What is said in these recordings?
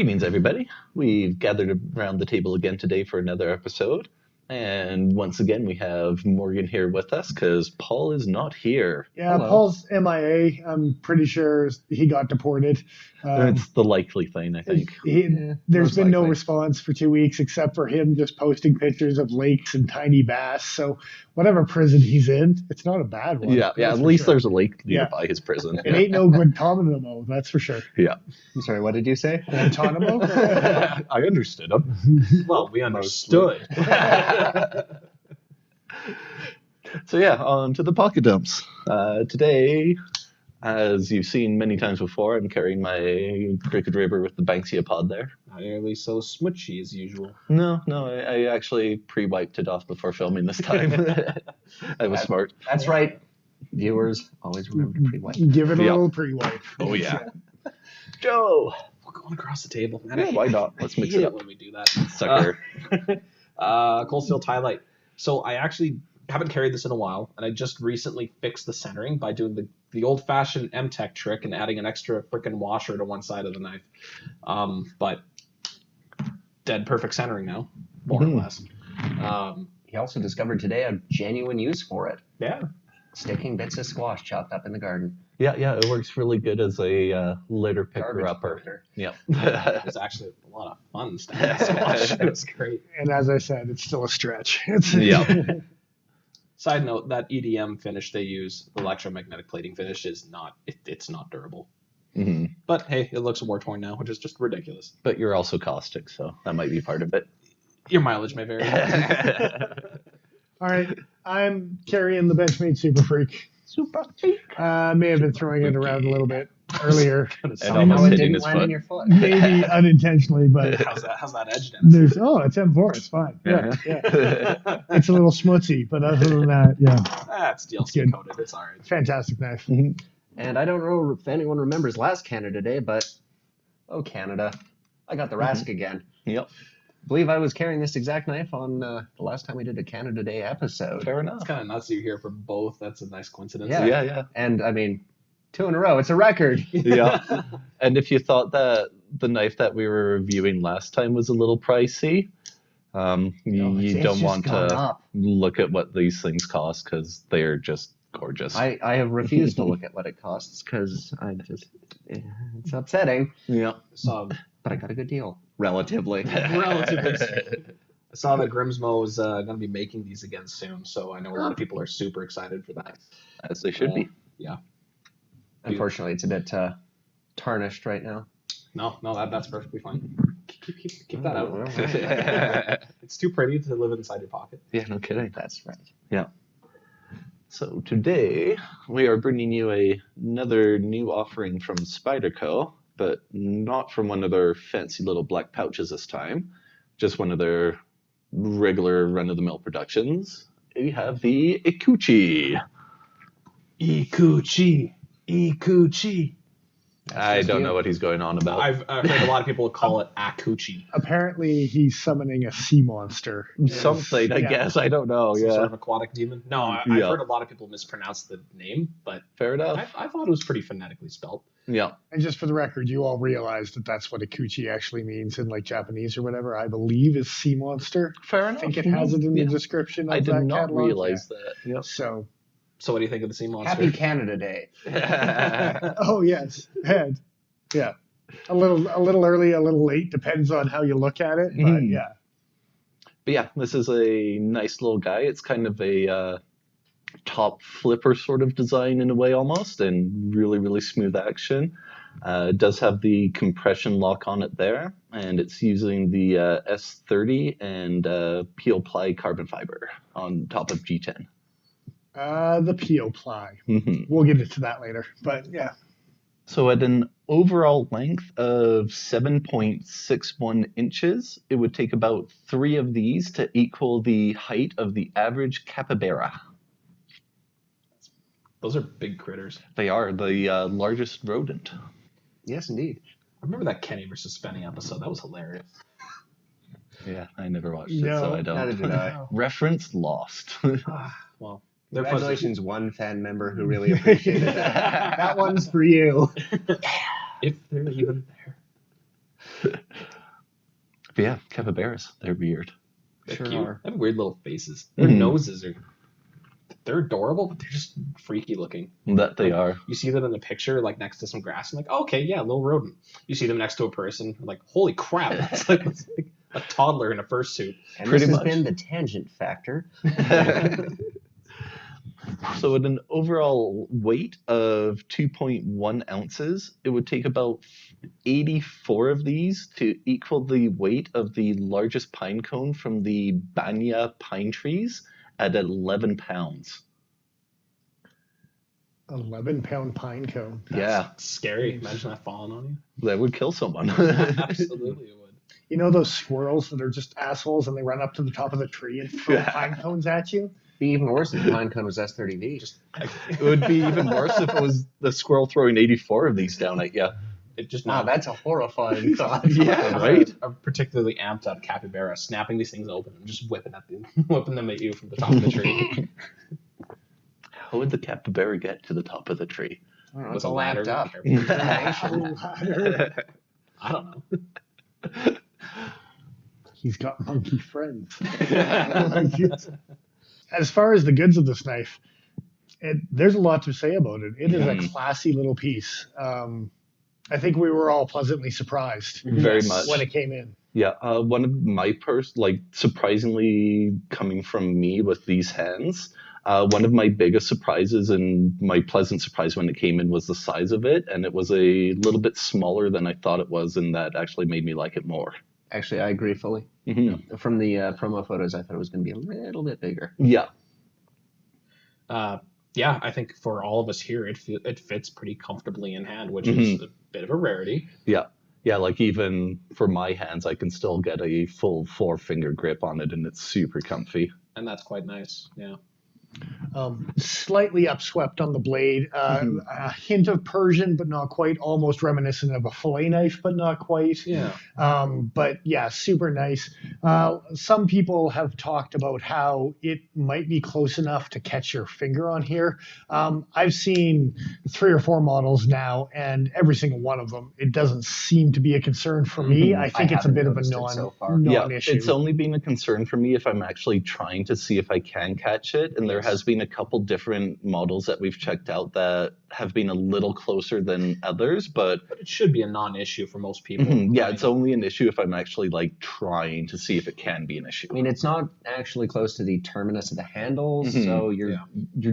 Greetings, everybody. We've gathered around the table again today for another episode. And once again, we have Morgan here with us because Paul is not here. Yeah, Hello. Paul's MIA. I'm pretty sure he got deported. It's the likely thing, I think. There's been no likely. response for 2 weeks except for him just posting pictures of lakes and tiny bass. So whatever prison he's in, it's not a bad one. Yeah, that's at for least sure. there's a lake Yeah. nearby his prison. It ain't no Guantanamo, that's for sure. Yeah. I'm sorry, what did you say? Guantanamo? I understood him. Well, we understood. So yeah, on to the pocket dumps. Today, as you've seen many times before, I'm carrying my Cricket River with the Banksia pod there. Not nearly so smutchy as usual. No, I actually pre-wiped it off before filming this time. I was smart. That's right. Viewers, always remember to pre-wipe. Give it a Yeah. little pre-wipe. Oh yeah. Joe! We're going across the table. Man, Yeah, why not? Let's mix hate it up. when we do that. Sucker. Cold Steel Tie Light. So I actually haven't carried this in a while, and I just recently fixed the centering by doing the old-fashioned M-Tech trick and adding an extra frickin' washer to one side of the knife. But dead perfect centering now, more or less. He also discovered today a genuine use for it. Yeah. Sticking bits of squash chopped up in the garden. Yeah, it works really good as a litter Garbage picker-upper. collector. Yeah. It was actually a lot of fun stuff. Squash. It was great. And as I said, it's still a stretch. Yeah. Side note, that EDM finish they use, electromagnetic plating finish, is not it's not durable. hmm But hey, it looks war torn now, which is just ridiculous. But you're also caustic, so that might be part of it. Your mileage may vary. All right, I'm carrying the Benchmade Super Freak. Super freak. May have been throwing it around a little bit earlier, And Somehow almost it hitting didn't his land foot. in your foot. maybe unintentionally, but How's that edge, Dennis? there's it's M4. It's fine. Yeah. It's a little schmutzy, but other than that, yeah, That's DLC good. coded. It's alright. fantastic knife. And I don't know if anyone remembers last Canada Day, but Canada, I got the Rask again. Yep. I believe I was carrying this exact knife on the last time we did a Canada Day episode. Fair enough. It's kind of nuts that you're here for both. That's a nice coincidence. Yeah. Yeah. And I mean, 2 in a row. It's a record. Yeah. And if you thought that the knife that we were reviewing last time was a little pricey, you It's don't just want gone to up. look at what these things cost because they're just gorgeous. I have refused to look at what it costs because it's upsetting. Yeah. So But I got a good deal. Relatively. relatively speaking. I saw that Grimsmo is going to be making these again soon, so I know a lot of people are super excited for that. As they should be. Yeah. Unfortunately, it's a bit tarnished right now. No, that's perfectly fine. Keep that out. Alright. It's too pretty to live inside your pocket. Yeah, no kidding. That's right. So today we are bringing you another new offering from Spyderco, but not from one of their fancy little black pouches this time. Just one of their regular run-of-the-mill productions. We have the Ikuchi. Ikuchi. I don't know what he's going on about. I've heard a lot of people call it Akuchi. Apparently, he's summoning a sea monster. Something, I Yeah. guess. I don't know. Some Yeah. sort of aquatic demon. No, I've Yeah. heard a lot of people mispronounce the name, but Fair enough. I thought it was pretty phonetically spelled. Yeah. And just for the record, you all realize that that's what Ikuchi actually means in like Japanese or whatever. I believe is sea monster. Fair I enough. think it has it in Yeah. the description of I did that not catalog. realize that. Yeah. Yep. So, So what do you think of the sea monster? Happy Canada Day. oh yes, head. Yeah. A little early, a little late, depends on how you look at it. But Mhm. yeah. But yeah, this is a nice little guy. It's kind of a top flipper sort of design in a way almost, and really, really smooth action. It does have the compression lock on it there, and it's using the S30 and peel ply carbon fiber on top of G10. The peel ply. Mhm. We'll get into that later. But yeah. So at an overall length of 7.61 inches, it would take about 3 of these to equal the height of the average capybara. Those are big critters. They are the largest rodent. Yes, indeed. I remember that Kenny versus Spenny episode. That was hilarious. Yeah, I never watched it, No, so I neither don't. did I. Reference lost. Well, Congratulations, one fan member who really appreciated that. That one's for you. if they're even there. But yeah, capybaras, they're weird. They're Sure cute. are. They have weird little faces. Their Mhm. noses they're adorable, but they're just freaky looking. That they are. You see them in the picture, like next to some grass, and like, oh, okay, yeah, little rodent. You see them next to a person, like, holy crap, that's like a toddler in a fursuit. And Pretty this much. has been the tangent factor. So at an overall weight of 2.1 ounces, it would take about 84 of these to equal the weight of the largest pine cone from the Banya pine trees at 11 pounds. 11-pound pine cone. Yeah, Scary. Imagine that falling on that would kill someone. you. Absolutely, it would. You know those squirrels that are just assholes and they run up to the top of the tree and throw pine cones at you? Be even worse if the pine cone was S30V. Just, It would be even worse if it was the squirrel throwing 84 of these down at you. it just Wow, not. that's a horrifying thought. Yeah, right? A particularly amped up capybara snapping these things open and just whipping them at you from the top of the tree. How would the capybara get to the top of the tree? I don't know, With it's a all ladder. amped up. I don't know. He's got monkey friends. As far as the goods of this knife, there's a lot to say about it. It is a classy little piece. I think we were all pleasantly surprised Very Yes. much. when it came in. Yeah, one of my surprisingly coming from me with these hands, one of my biggest surprises and my pleasant surprise when it came in was the size of it, and it was a little bit smaller than I thought it was, and that actually made me like it more. Actually, I agree fully. Mhm. From the promo photos, I thought it was going to be a little bit bigger. Yeah, Yeah, I think for all of us here, it fits pretty comfortably in hand, which is a bit of a rarity. yeah. Like even for my hands, I can still get a full 4-finger grip on it, and it's super comfy. And that's quite nice. Yeah. Slightly upswept on the blade, a hint of Persian, but not quite, almost reminiscent of a fillet knife, but not quite. Yeah. But yeah, super nice. Some people have talked about how it might be close enough to catch your finger on here. I've seen 3 or 4 models now, and every single one of them, it doesn't seem to be a concern for me. I think it's a haven't bit of a noticed it so far. non-issue. It's only been a concern for me if I'm actually trying to see if I can catch it. And there has been a couple different models that we've checked out that have been a little closer than others, but But it should be a non-issue for most people. yeah, it's only an issue if I'm actually like trying to see if it can be an issue. I mean, it's not actually close to the terminus of the handles, so you're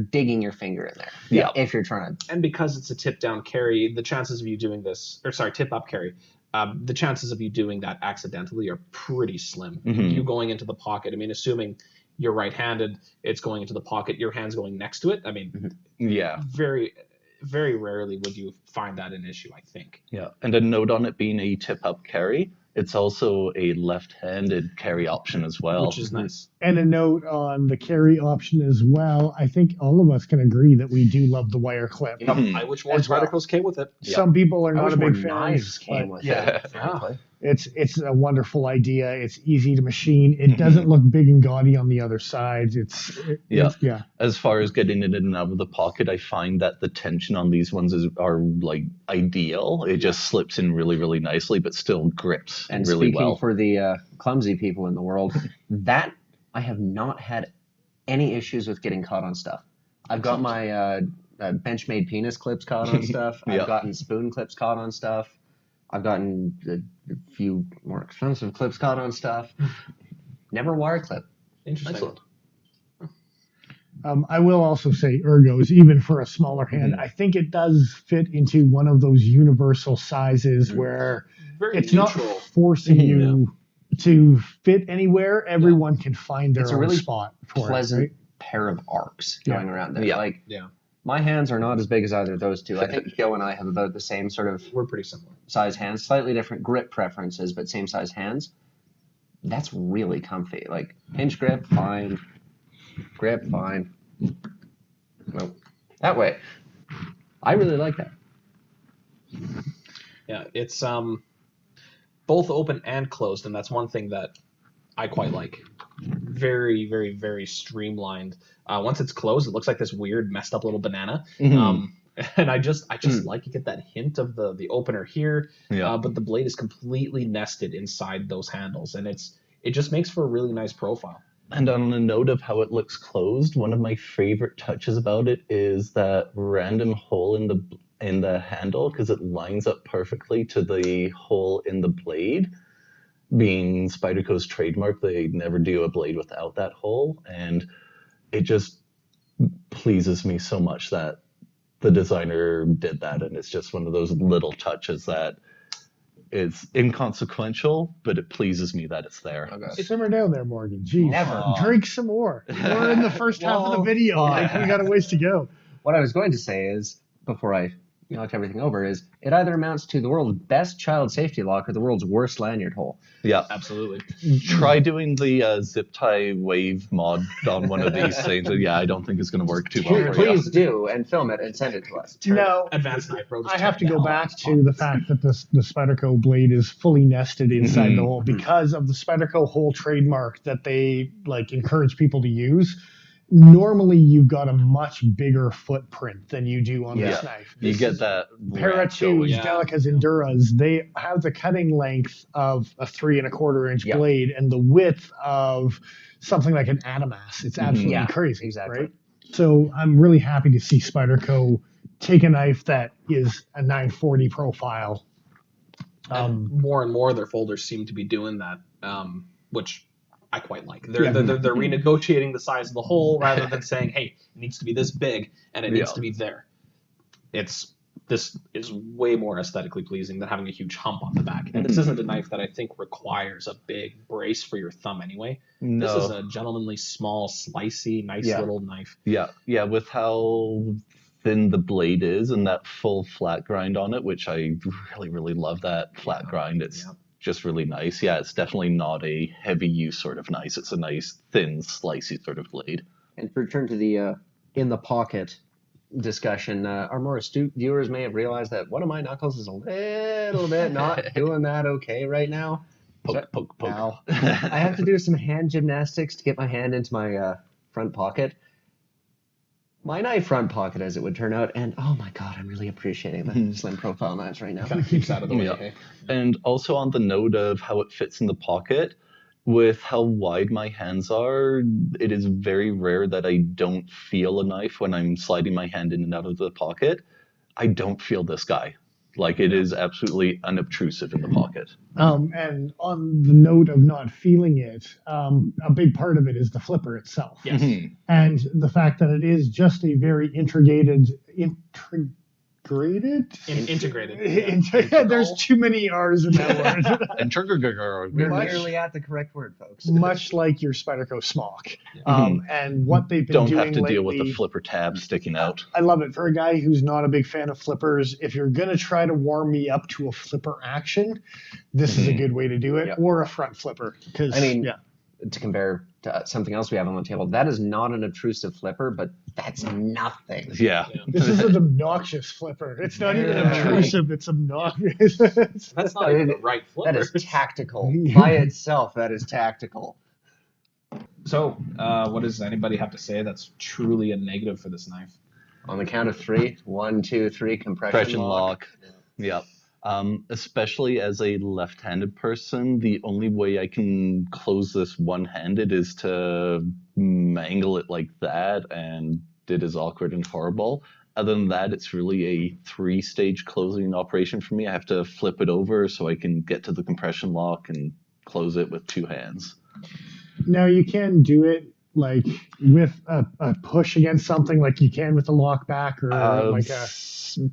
digging your finger in there. Yeah. If you're trying to. And because it's a tip-down carry, the chances of you doing this, or sorry, tip-up carry, the chances of you doing that accidentally are pretty slim. You going into the pocket, I mean, assuming you're right-handed, it's going into the pocket, your hand's going next to it. I mean, Yeah. very, very rarely would you find that an issue, I think. Yeah. And a note on it being a tip-up carry, it's also a left-handed carry option as well. Which is nice. And a note on the carry option as well. I think all of us can agree that we do love the wire clip. I wish more As well. Spydercos came with it. Some people are I not wish a more big fan. knives came with yeah. it, frankly. It's a wonderful idea. It's easy to machine. It doesn't look big and gaudy on the other sides. Yeah. As far as getting it in and out of the pocket, I find that the tension on these ones are like ideal. It just slips in really, really nicely, but still grips And really speaking well. for the clumsy people in the world, that I have not had any issues with getting caught on stuff. I've got my Benchmade penis clips caught on stuff. Yeah. I've gotten spoon clips caught on stuff. I've gotten a few more expensive clips caught on stuff. Never wire clip. Interesting. Excellent. I will also say ergos, even for a smaller hand, I think it does fit into one of those universal sizes where Very it's neutral. not forcing you to fit anywhere. Everyone can find their It's a own really spot for Pleasant it. Right? pair of arcs going around there. Yeah. Like, Yeah. my hands are not as big as either of those two. I think Joe and I have about the same sort of We're pretty similar. size hands, slightly different grip preferences, but same size hands. That's really comfy. Like pinch grip, fine. Grip, fine. Nope. That way. I really like that. Yeah, it's both open and closed, and that's one thing that I quite like. Very, very, very streamlined. Once it's closed, it looks like this weird, messed up little banana. And I just like to get that hint of the opener here, Yeah. but the blade is completely nested inside those handles, and it just makes for a really nice profile. And on the note of how it looks closed, one of my favorite touches about it is that random hole in the handle, because it lines up perfectly to the hole in the blade. Being Spyderco's trademark, they never do a blade without that hole, and it just pleases me so much that the designer did that, and it's just one of those little touches that is inconsequential, but it pleases me that it's there. Okay. Simmer down there, Morgan. Jeez. Never. Drink some more. We're in the first half of the video. Like, we got a ways to go. What I was going to say is, before I knocked everything over, is it either amounts to the world's best child safety lock or the world's worst lanyard hole. Yeah. Absolutely. Try doing the zip tie wave mod on one of these things. Yeah, I don't think it's going to work too well for Please you. do, and film it and send it to us. No, Advanced knife road. I have to go back to the fact that the Spyderco blade is fully nested inside the hole because of the Spyderco hole trademark that they like encourage people to use. Normally, you've got a much bigger footprint than you do on this knife. You get that Para ramp 2s, going. Delicas, Enduras, they have the cutting length of a 3 1/4 inch Yeah. blade and the width of something like an Adamas. It's absolutely Yeah, crazy, exactly. right? So I'm really happy to see Spyderco take a knife that is a 940 profile. And more and more their folders seem to be doing that, which I quite like. They're renegotiating the size of the hole rather than saying, "Hey, it needs to be this big and it needs to be there." This is way more aesthetically pleasing than having a huge hump on the back. And this isn't a knife that I think requires a big brace for your thumb anyway. No. This is a gentlemanly, small, slicey, nice little knife. Yeah, with how thin the blade is and that full flat grind on it, which I really, really love that flat grind. It's just really nice. Yeah, it's definitely not a heavy use sort of knife. It's a nice, thin, slicey sort of blade. And to return to the in the pocket discussion, our more astute viewers may have realized that one of my knuckles is a little bit not doing that okay right now. Poke. Now, I have to do some hand gymnastics to get my hand into my front pocket. My knife front pocket, as it would turn out, and oh my god, I'm really appreciating the slim profile knives right now. Kind of keeps out of the way. Yeah. Hey? And also on the note of how it fits in the pocket, with how wide my hands are, it is very rare that I don't feel a knife when I'm sliding my hand in and out of the pocket. I don't feel this guy. Like, it is absolutely unobtrusive in the pocket. And on the note of not feeling it, a big part of it is the flipper itself. Yes. And the fact that it is just a very integrated. Integrated. There's too many R's in that word. And We're Much- nearly at the correct word, folks. Much like your Spyderco smock. And what they've been don't doing have to deal with the lately- flipper tab sticking out. I love it. For a guy who's not a big fan of flippers, if you're going to try to warm me up to a flipper action, this is a good way to do it, or a front flipper. Because I mean, to compare to something else we have on the table, that is not an obtrusive flipper, but that's nothing. Yeah. this is an obnoxious flipper. It's not even obtrusive, it's obnoxious. That's not even the right flipper. That is tactical. By itself, that is tactical. So, what does anybody have to say that's truly a negative for this knife? On the count of 3, 1, 2, 3, compression lock. Yeah. Especially as a left-handed person, the only way I can close this one-handed is to mangle it like that, and it is awkward and horrible. Other than that, it's really a 3-stage closing operation for me. I have to flip it over so I can get to the compression lock and close it with 2 hands. Now, you can do it like with a push against something like you can with a lock back, or like a...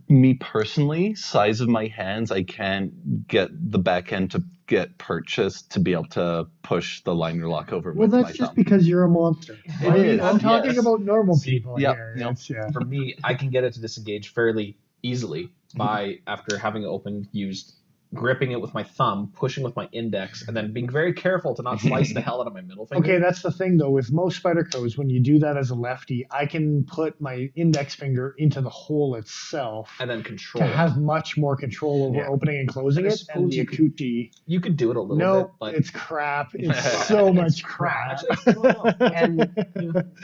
Me personally, size of my hands, I can't get the back end to get purchased to be able to push the liner lock over Well, with my that's just thumb. because you're a monster. It is, I'm talking yes. about normal people Yep, here. yep. It's, For me, I can get it to disengage fairly easily by, after having it opened, used gripping it with my thumb, pushing with my index, and then being very careful to not slice the hell out of my middle finger. Okay, that's the thing though. With most Spydercos, when you do that as a lefty, I can put my index finger into the hole itself And then control to it. have much more control over opening and closing I it. suppose And the you could- Ikuchi, You could do it a little no, bit, but it's crap. It's so much crap.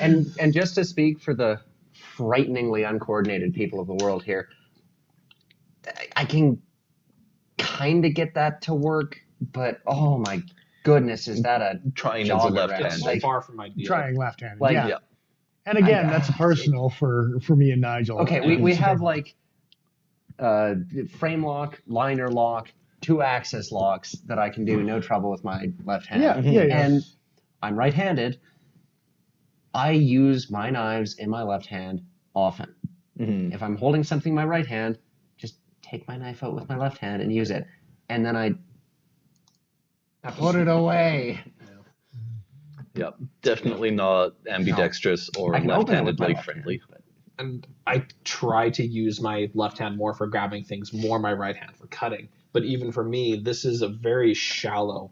And just to speak for the frighteningly uncoordinated people of the world here, I can kind of get that to work, but oh my goodness, is that a Trying as a jogger left-handed. ass? So Like, far from ideal. Trying left-handed. Like- yeah. Yeah. And again, I- that's personal for me and Nigel. okay, we have like frame lock, liner lock, 2-axis locks that I can do no trouble with my left hand. Yeah. And I'm right-handed. I use my knives in my left hand often. Mhm. If I'm holding something in my right hand, just take my knife out with my left hand and use it. And then I put it away. Yep. Definitely not ambidextrous or I can open it with my left-handedly left friendly. hand, but And I try to use my left hand more for grabbing things, more my right hand for cutting. But even for me, this is a very shallow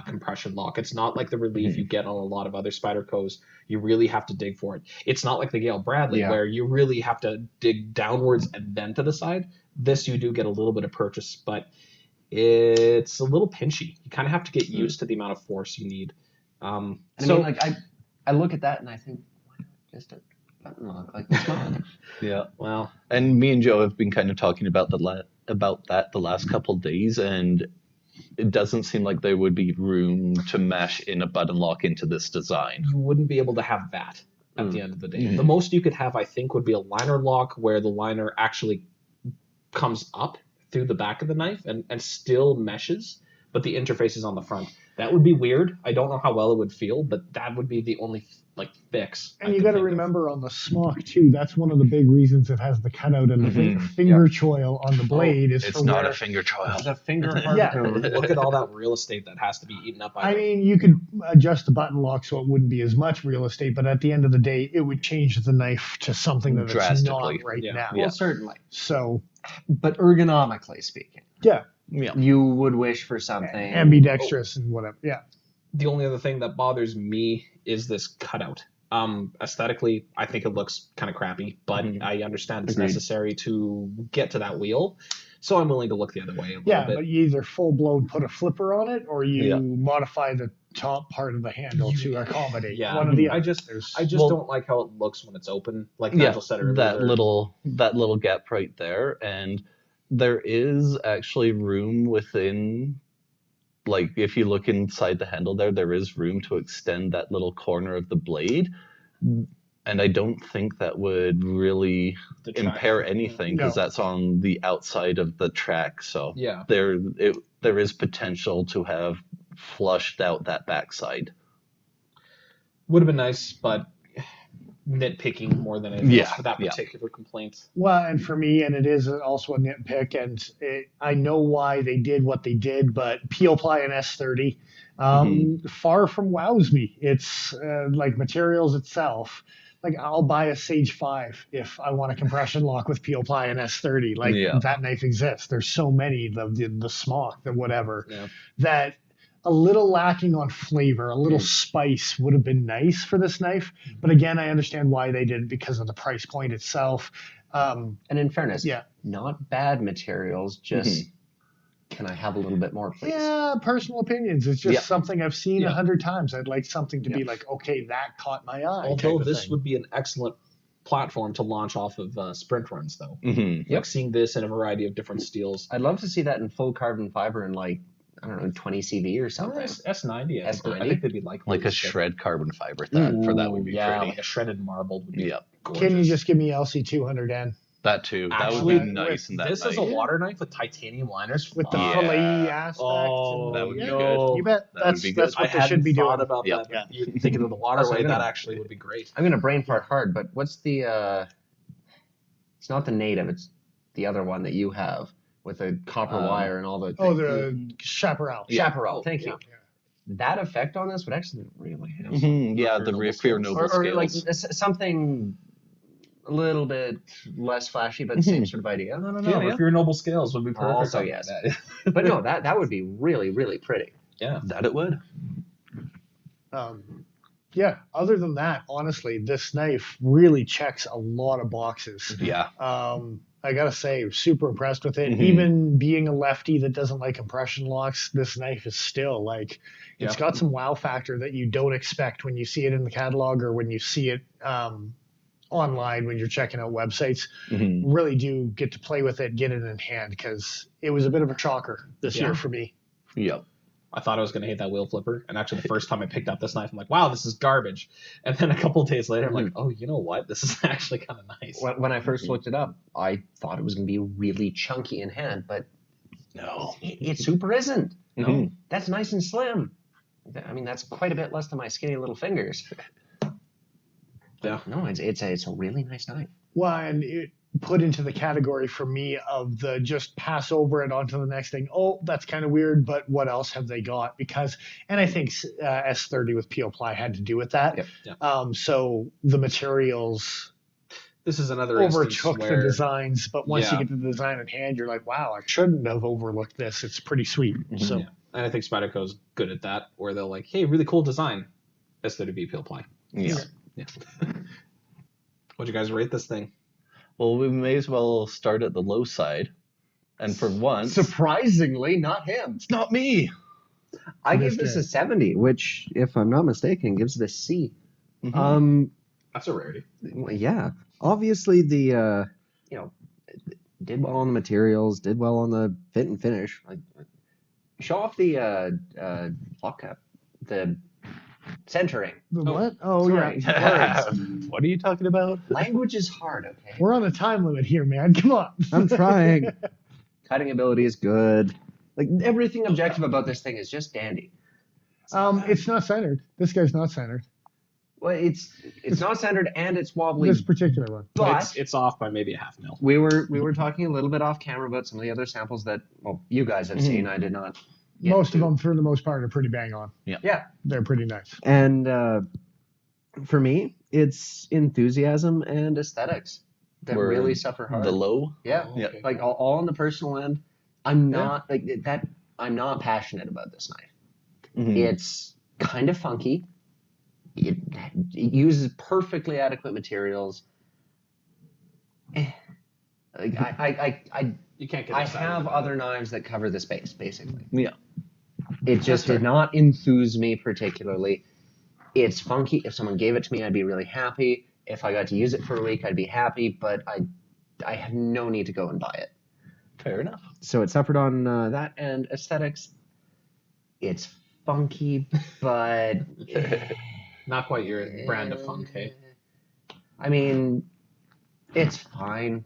compression lock. It's not like the relief you get on a lot of other Spydercos. You really have to dig for it. It's not like the Gale Bradley Yeah. where you really have to dig downwards and then to the side. This you do get a little bit of purchase, but it's a little pinchy. You kind of have to get used to the amount of force you need. I mean, like I look at that and I think, why not just a button lock like this one? Yeah. Well, And me and Joe have been kind of talking about that the last couple of days, and it doesn't seem like there would be room to mash in a button lock into this design. you wouldn't be able to have that at the end of the day. The most you could have, I think, would be a liner lock where the liner actually comes up through the back of the knife and still meshes, but the interface is on the front. That would be weird. I don't know how well it would feel, but that would be the only fix. And you got to remember on the smock too. That's one of the big reasons it has the cutout and the finger choil on the blade. Is It's for not where, a finger choil. The finger Yeah. harpoon. Look at all that real estate that has to be eaten up by I mean, you could adjust the button lock so it wouldn't be as much real estate, but at the end of the day, it would change the knife to something that it's Drastically. not right Yeah. now. Well, certainly. So, But ergonomically speaking, yeah, Yeah. you would wish for something ambidextrous and whatever. Yeah. The only other thing that bothers me is this cutout. Aesthetically, I think it looks kind of crappy, but I understand it's Agreed. necessary to get to that wheel. So I'm willing to look the other way a little Yeah, bit. but you either full blown put a flipper on it or you Yeah. modify the top part of the handle to accommodate Yeah. one of the I other. just There's- don't like how it looks when it's open. Like Yeah, Nigel said earlier. that little gap right there, and there is actually room within. Like if you look inside the handle there is room to extend that little corner of the blade, and I don't think that would really Detract. impair anything because No. that's on the outside of the track. So Yeah. there is potential to have flushed out that backside. Would have been nice, but nitpicking more than anything else Yeah, for that yeah. particular complaint. Well, and for me, and it is also a nitpick, and I know why they did what they did, but Peel Ply and S30 far from wows me. It's like materials itself. Like I'll buy a Sage 5 if I want a compression lock with Peel Ply and S30. Like Yeah. that knife exists. There's so many, the smock, the whatever, Yeah. that a little lacking on flavor, a little spice would have been nice for this knife. But again, I understand why they did it because of the price point itself. And in fairness, Yeah. not bad materials, just can I have a little bit more, please? Yeah, personal opinions. It's just Yeah. something I've seen Yeah. 100 times. I'd like something to be Yeah. like, okay, that caught my eye. Although type of this thing. would be an excellent platform to launch off of sprint runs, though. Mm-hmm. Like seeing this in a variety of different steels. I'd love to see that in full carbon fiber in like, I don't know, 20 CV or something. S90, I think. S90? I think they'd be likely Like to a stick. shred carbon fiber for that would be Yeah, pretty. like a shredded marble would be Yeah. gorgeous. Can you just give me LC200N That too. That Actually, would be nice in that This is a night. water knife with titanium liners. with the Yeah. fillet aspect? Oh, and that would be yeah, good. You bet. That would be good. That's what I they hadn't should be thought doing. about Yep. that. You're thinking of the waterway. Also, I'm That gonna- actually would be great. I'm going to brain fart hard, but what's the, it's not the native, it's the other one that you have with the copper wire and all the Oh, things. the chaparral. Chaparral, thank you. Yeah. That effect on this would actually be really handsome. Mhm, yeah, the rear noble Or scales. like something a little bit less flashy, but same sort of idea. I don't know. Yeah, If your noble scales would be perfect. Also, on yes. that. But no, that would be really, really pretty. Yeah. That it would. Yeah, other than that, honestly, this knife really checks a lot of boxes. Yeah. I gotta say, super impressed with it. Mhm. Even being a lefty that doesn't like compression locks, this knife is still like, it's Yeah. got some wow factor that you don't expect when you see it in the catalog or when you see it online when you're checking out websites, Mhm. really do get to play with it, get it in hand, because it was a bit of a shocker this year for me. Yep. I thought I was going to hate that wheel flipper. And actually, the first time I picked up this knife, I'm like, wow, this is garbage. And then a couple of days later, I'm like, oh, you know what? This is actually kind of nice. When I first looked it up, I thought it was going to be really chunky in hand, but No. it super isn't. No, Mhm. that's nice and slim. I mean, that's quite a bit less than my skinny little fingers. Yeah. No, it's a really nice knife. Well, and it put into the category for me of the just pass over it onto the next thing. Oh, that's kind of weird, but what else have they got? Because, and I think S30 with Peel Ply had to do with that. Yep. Yeah. So the materials This is another instance overtook where, the designs, but once you Yeah. get the design in hand, you're like, wow, I shouldn't have overlooked this. It's pretty sweet. So Yeah. And I think Spyderco's good at that, where they're like, hey, really cool design. S30V Peel Ply. Yeah. Yeah. What'd you guys rate this thing? Well, we may as well start at the low side. And for once, Surprisingly, not him. it's not me. I This give this guy. a 70, which, if I'm not mistaken, gives it a C. Mhm. That's a rarity. Well, yeah. Obviously, the did well on the materials, did well on the fit and finish. Like, show off the lock cap, the centering. the Oh, what? Oh, sorry. yeah. Words. What are you talking about? Language is hard, okay? We're on a time limit here, man. Come on. I'm trying. Cutting ability is good. Like, everything objective about this thing is just dandy. It's not centered. This guy's not centered. Well, it's not centered and it's wobbly. This particular one. But It's off by maybe a half mil. we were talking a little bit off camera about some of the other samples that, well, you guys have seen. I did not. get Most of to. them, for the most part, are pretty bang on. Yeah. They're pretty nice. And for me, it's enthusiasm and aesthetics that Were really suffer hard. The low? Yeah. Yeah. Okay. Like all on the personal end. I'm not like that. I'm not passionate about this knife. Mhm. It's kind of funky. It uses perfectly adequate materials. Like I You can't get I excited have about other knives that cover the space, basically. Yeah. It just did not enthuse me particularly. It's funky. If someone gave it to me, I'd be really happy. If I got to use it for a week, I'd be happy, but I have no need to go and buy it. Fair enough. So it suffered on that and aesthetics. It's funky, but Not quite your brand of funk, hey? I mean, it's fine.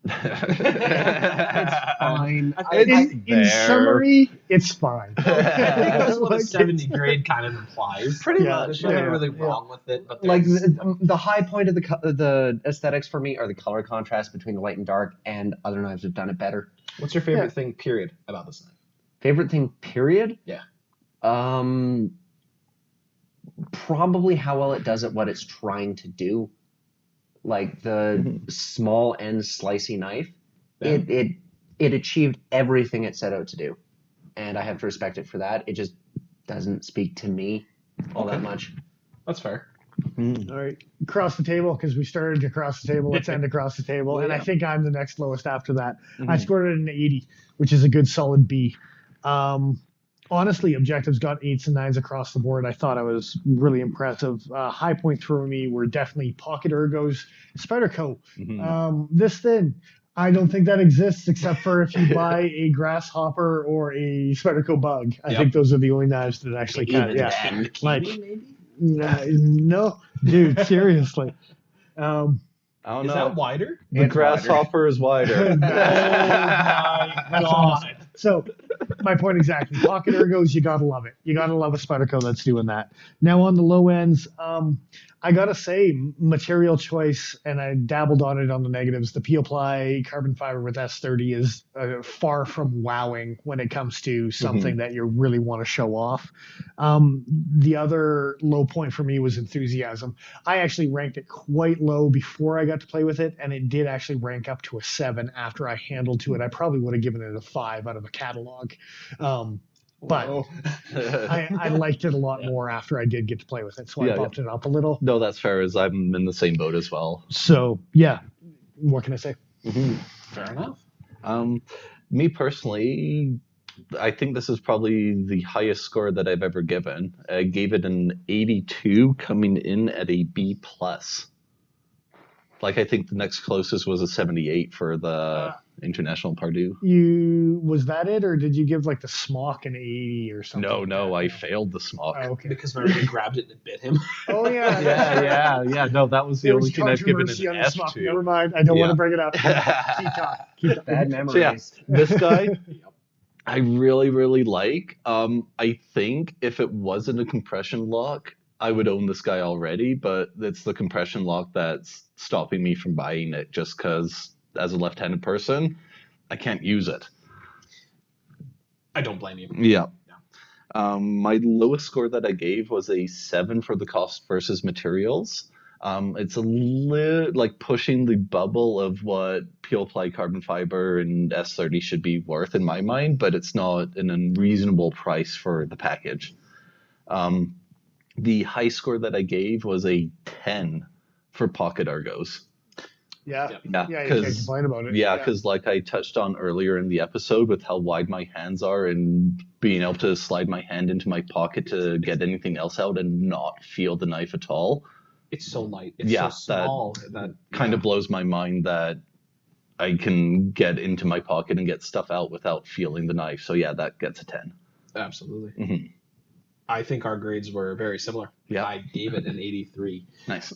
It's fine. In Fair. summary, it's fine. That's what a Like, 70 grade kind of implies. Pretty Yeah, much. There's nothing yeah, really yeah. wrong with it, but Like there's- the high point of the aesthetics for me are the color contrast between the light and dark, and other knives have done it better. what's your favorite Yeah. thing, period, about this knife? Favorite thing, period? Yeah. Probably how well it does at what it's trying to do. Like the small end slicey knife, Yeah. it achieved everything it set out to do, and I have to respect it for that. It just doesn't speak to me all that much. That's fair. Mm. All right, across the table, because we started across the table. Let's end across the table. Well, And I yeah. think I'm the next lowest after that. I Mhm. scored it an 80, which is a good solid B. Honestly, objectives got 8s and 9s across the board. I thought I was really impressive. High points for me were definitely Pocket Ergos, Spyderco. Mhm. This thing, I don't think that exists except for if you buy a Grasshopper or a Spyderco Bug. I Yep. think those are the only knives that actually count. Even Yeah, then. like no, dude, seriously. I don't Is know. that wider? The It's grasshopper is wider. Oh my God. So, my point exactly. Pocket Ergos, you gotta love it. You gotta love a Spyderco that's doing that. Now on the low ends, I gotta say, material choice, and I dabbled on it on the negatives. The Peel Ply carbon fiber with S30 is far from wowing when it comes to something that you really want to show off. The other low point for me was enthusiasm. I actually ranked it quite low before I got to play with it, and it did actually rank up to a 7 after I handled to it. I probably would have given it a 5 out of a catalog. But Whoa. I liked it a lot more after I did get to play with it, so I Yeah, bumped it up a little. No, that's fair, as I'm in the same boat as well. So yeah, what can I say? Fair enough. Me personally, I think this is probably the highest score that I've ever given. I gave it an 82, coming in at a B+. Like I think the next closest was a 78 for the International Pardue. Was that it, or did you give like the smock an 80 or something? No, I failed the smock. Oh, okay. Because Maria grabbed it and it bit him. Oh yeah. Yeah. No, that was the There only was thing I've given controversy an on the F smock. to. Never mind. I don't want Yeah. to bring it up. Keep talking. Bad So yeah, memories. this guy, I really, really like. I think if it wasn't a compression lock, I would own this guy already, but it's the compression lock that's stopping me from buying it just because as a left-handed person, I can't use it. I don't blame you. Yeah. My lowest score that I gave was a 7 for the cost versus materials. It's a little like pushing the bubble of what peel ply carbon fiber and S30 should be worth in my mind, but it's not an unreasonable price for the package. The high score that I gave was a 10 for pocket Argos. Yeah. Yeah, Yeah, you can't 'cause- complain about it. Yeah, because like I touched on earlier in the episode with how wide my hands are and being able to slide my hand into my pocket to get anything else out and not feel the knife at all. It's so light. It's Yeah, so small. That Kind of blows my mind that I can get into my pocket and get stuff out without feeling the knife. So yeah, that gets a 10. Absolutely. Mhm. I think our grades were very similar. Yeah. I gave it an 83. Nice.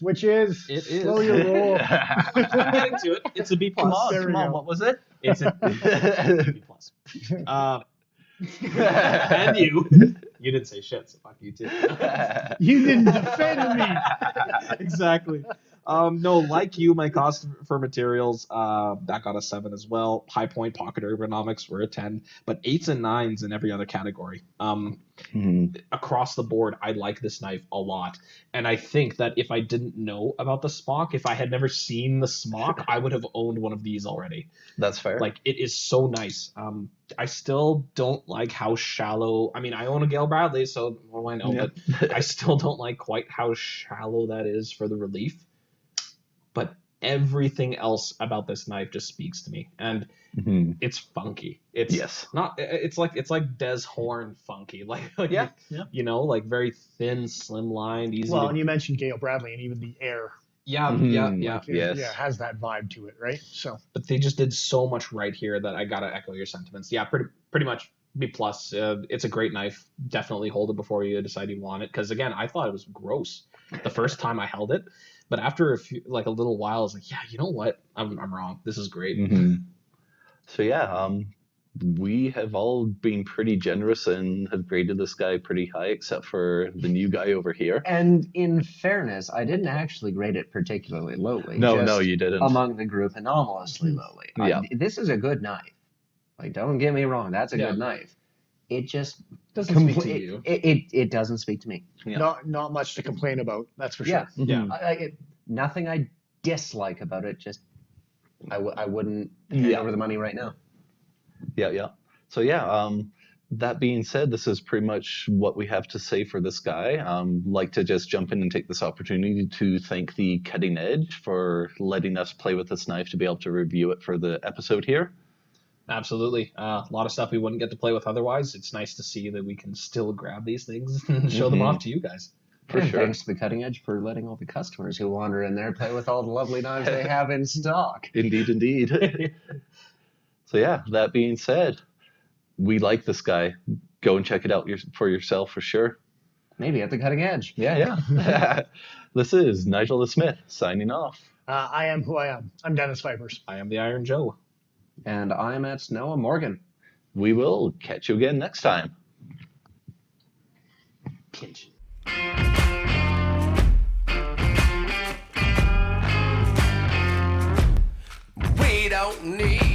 Which is It is. slow your roll. I'm getting to it. It's a B plus. There we go. What was it? It's a B plus. And you didn't say shit, so fuck you too. You didn't defend me. Exactly. No, like you, my cost for materials, that got a 7 as well. High point pocket ergonomics were a 10, but 8s and 9s in every other category. Across the board, I like this knife a lot. And I think that if I didn't know about the smock, if I had never seen the smock, I would have owned one of these already. That's fair. Like, it is so nice. I still don't like how shallow. I mean, I own a Gale Bradley, so what do I know? Yeah. But I still don't like quite how shallow that is for the relief. But everything else about this knife just speaks to me, and it's funky. It's Yes. not. It's like Des Horn funky. Like Yeah. you know, like very thin, slim lined, easy. Well, to, and you mentioned Gale Bradley and even the air. yeah, Mhm. yeah. Yes. Yeah, has that vibe to it, right? So But they just did so much right here that I gotta echo your sentiments. Yeah, pretty much B plus. It's a great knife. Definitely hold it before you decide you want it. Because again, I thought it was gross the first time I held it, but after a little while, I was like, yeah, you know what? I'm wrong. This is great. So yeah, we have all been pretty generous and have graded this guy pretty high, except for the new guy over here. And in fairness, I didn't actually grade it particularly lowly. No, just you didn't. among the group anomalously lowly. Yeah. This is a good knife. Like, don't get me wrong, that's a Yeah. good knife. It just Doesn't speak to you. It doesn't speak to me. Yeah. not much to complain about. That's for Yeah. sure. Yeah. Nothing I dislike about it. Just I wouldn't hand Yeah. over the money right now. Yeah. So yeah, that being said, this is pretty much what we have to say for this guy. Like to just jump in and take this opportunity to thank the Cutting Edge for letting us play with this knife to be able to review it for the episode here. Absolutely. A lot of stuff we wouldn't get to play with otherwise. It's nice to see that we can still grab these things and show them off to you guys. For And sure. thanks to the Cutting Edge for letting all the customers who wander in there play with all the lovely knives they have in stock. Indeed. So yeah, that being said, we like this guy. Go and check it out for yourself for sure. Maybe at the Cutting Edge. Yeah. This is Nigel the Smith signing off. I am who I am. I'm Dennis Vipers. I am the Iron Joe. And I'm at Noah Morgan. We will catch you again next time. Pinch. We don't need